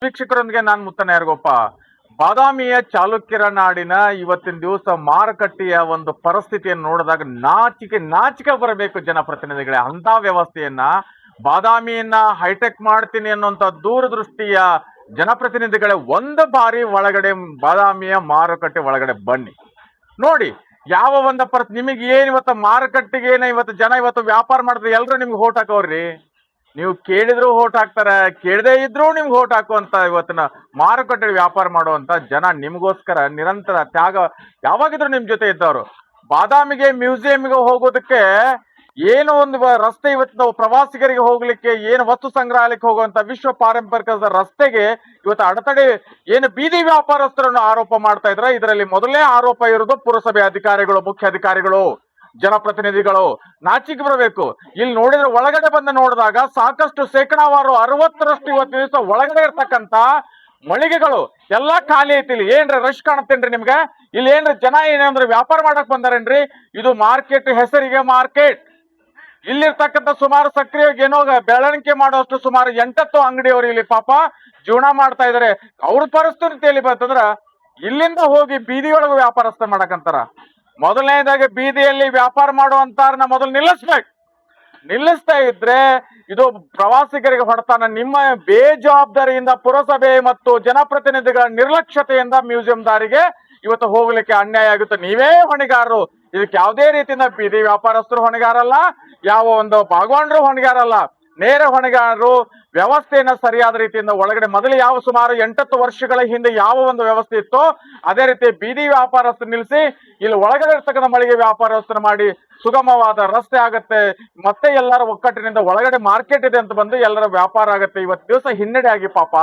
ವೀಕ್ಷಕರೊಂದಿಗೆ ನಾನು ಮುತ್ತನ ಯಾರಿಗೊಪ್ಪ. ಬಾದಾಮಿಯ ಚಾಲುಕ್ಯರ ನಾಡಿನ ಇವತ್ತಿನ ದಿವಸ ಮಾರುಕಟ್ಟೆಯ ಒಂದು ಪರಿಸ್ಥಿತಿಯನ್ನು ನೋಡಿದಾಗ ನಾಚಿಕೆ ನಾಚಿಕೆ ಬರಬೇಕು ಜನಪ್ರತಿನಿಧಿಗಳೇ. ಅಂತ ವ್ಯವಸ್ಥೆಯನ್ನ ಬಾದಾಮಿಯನ್ನ ಹೈಟೆಕ್ ಮಾಡ್ತೀನಿ ಅನ್ನುವಂತ ದೂರದೃಷ್ಟಿಯ ಜನಪ್ರತಿನಿಧಿಗಳೇ ಒಂದು ಬಾರಿ ಒಳಗಡೆ ಬಾದಾಮಿಯ ಮಾರುಕಟ್ಟೆ ಒಳಗಡೆ ಬನ್ನಿ ನೋಡಿ. ಯಾವ ಒಂದು ನಿಮಗೆ ಏನ್ ಇವತ್ತು ಮಾರುಕಟ್ಟೆಗೆ ಇವತ್ತು ಜನ ಇವತ್ತು ವ್ಯಾಪಾರ ಮಾಡಿದ್ರೆ ಎಲ್ರು ನಿಮ್ಗೆ ಓಟ್ ಹಾಕೋರ್ರಿ. ನೀವು ಕೇಳಿದ್ರು ಓಟ್ ಹಾಕ್ತಾರೆ, ಕೇಳದೇ ಇದ್ರೂ ನಿಮ್ಗೆ ಓಟ್ ಹಾಕುವಂತ ಇವತ್ತಿನ ಮಾರುಕಟ್ಟೆ ವ್ಯಾಪಾರ ಮಾಡುವಂತ ಜನ ನಿಮ್ಗೋಸ್ಕರ ನಿರಂತರ ತ್ಯಾಗ ಯಾವಾಗಿದ್ರು ನಿಮ್ ಜೊತೆ ಇದ್ದವರು. ಬಾದಾಮಿಗೆ ಮ್ಯೂಸಿಯಂಗೆ ಹೋಗೋದಕ್ಕೆ ಏನು ಒಂದು ರಸ್ತೆ ಇವತ್ತು ನಾವು ಪ್ರವಾಸಿಗರಿಗೆ ಹೋಗ್ಲಿಕ್ಕೆ ಏನು ವಸ್ತು ಸಂಗ್ರಹಾಲಯಕ್ಕೆ ಹೋಗುವಂತ ವಿಶ್ವ ಪಾರಂಪರಿಕ ರಸ್ತೆಗೆ ಇವತ್ತು ಅಡೆತಡೆ ಏನು ಬೀದಿ ವ್ಯಾಪಾರಸ್ಥರನ್ನು ಆರೋಪ ಮಾಡ್ತಾ ಇದ್ರೆ. ಇದರಲ್ಲಿ ಮೊದಲನೇ ಆರೋಪ ಇರೋದು ಪುರಸಭೆ ಅಧಿಕಾರಿಗಳು, ಮುಖ್ಯ ಅಧಿಕಾರಿಗಳು, ಜನಪ್ರತಿನಿಧಿಗಳು. ನಾಚಿಕೆ ಬರಬೇಕು. ಇಲ್ಲಿ ನೋಡಿದ್ರೆ ಒಳಗಡೆ ಬಂದು ನೋಡಿದಾಗ ಸಾಕಷ್ಟು ಶೇಕಡಾವಾರು 60ರಷ್ಟು ಇವತ್ತು ದಿವಸ ಒಳಗಡೆ ಇರ್ತಕ್ಕಂತ ಮಳಿಗೆಗಳು ಎಲ್ಲಾ ಖಾಲಿ ಐತಿ. ಇಲ್ಲಿ ಏನ್ರಿ ರಶ್ ಕಾಣುತ್ತೇನ್ರಿ ನಿಮ್ಗೆ? ಇಲ್ಲಿ ಏನ್ರಿ ಜನ ಏನಂದ್ರೆ ವ್ಯಾಪಾರ ಮಾಡಕ್ ಬಂದಾರೇನ್ರಿ? ಇದು ಮಾರ್ಕೆಟ್ ಹೆಸರಿಗೆ ಮಾರ್ಕೆಟ್. ಇಲ್ಲಿರ್ತಕ್ಕಂಥ ಸುಮಾರು ಸಕ್ರಿಯವಾಗಿ ಏನೋ ಬೆಳವಣಿಗೆ ಮಾಡುವಷ್ಟು ಸುಮಾರು 8 ಅಂಗಡಿಯವರು ಇಲ್ಲಿ ಪಾಪ ಜೀವನ ಮಾಡ್ತಾ ಇದಾರೆ. ಅವ್ರ ಪರಿಸ್ಥಿತಿಯಲ್ಲಿ ಬಂತಂದ್ರ ಇಲ್ಲಿಂದ ಹೋಗಿ ಬೀದಿಯೊಳಗೆ ವ್ಯಾಪಾರಸ್ಥ ಮಾಡಕಂತಾರ. ಮೊದಲನೇದಾಗಿ ಬೀದಿಯಲ್ಲಿ ವ್ಯಾಪಾರ ಮಾಡುವಂತಾರನ್ನ ಮೊದಲು ನಿಲ್ಲಿಸ್ಬೇಕು. ನಿಲ್ಲಿಸ್ತಾ ಇದ್ರೆ ಇದು ಪ್ರವಾಸಿಗರಿಗೆ ಹೊಡೆತಾನ. ನಿಮ್ಮ ಬೇಜವಾಬ್ದಾರಿಯಿಂದ ಪುರಸಭೆ ಮತ್ತು ಜನಪ್ರತಿನಿಧಿಗಳ ನಿರ್ಲಕ್ಷ್ಯತೆಯಿಂದ ಮ್ಯೂಸಿಯಂ ದಾರಿಗೆ ಇವತ್ತು ಹೋಗ್ಲಿಕ್ಕೆ ಅನ್ಯಾಯ ಆಗುತ್ತೆ. ನೀವೇ ಹೊಣೆಗಾರರು. ಇದಕ್ಕೆ ಯಾವುದೇ ರೀತಿಯಿಂದ ಬೀದಿ ವ್ಯಾಪಾರಸ್ಥರು ಹೊಣೆಗಾರಲ್ಲ, ಯಾವ ಒಂದು ಭಾಗವಾನರು ಹೊಣೆಗಾರಲ್ಲ. ನೇರ ಹೊಣೆಗಾರರು ವ್ಯವಸ್ಥೆಯನ್ನ ಸರಿಯಾದ ರೀತಿಯಿಂದ ಒಳಗಡೆ ಮೊದಲು ಯಾವ ಸುಮಾರು 8 ವರ್ಷಗಳ ಹಿಂದೆ ಯಾವ ಒಂದು ವ್ಯವಸ್ಥೆ ಇತ್ತೋ ಅದೇ ರೀತಿ ಬೀದಿ ವ್ಯಾಪಾರಸ್ಥರು ನಿಲ್ಲಿಸಿ ಇಲ್ಲಿ ಒಳಗಡೆ ಇರ್ತಕ್ಕಂಥ ಮಳಿಗೆ ವ್ಯಾಪಾರಸ್ಥರು ಮಾಡಿ ಸುಗಮವಾದ ರಸ್ತೆ ಆಗತ್ತೆ. ಮತ್ತೆ ಎಲ್ಲರ ಒಕ್ಕಟ್ಟಿನಿಂದ ಒಳಗಡೆ ಮಾರ್ಕೆಟ್ ಇದೆ ಅಂತ ಬಂದು ಎಲ್ಲರ ವ್ಯಾಪಾರ ಆಗತ್ತೆ. ಇವತ್ತು ದಿವಸ ಹಿನ್ನಡೆ ಆಗಿ ಪಾಪ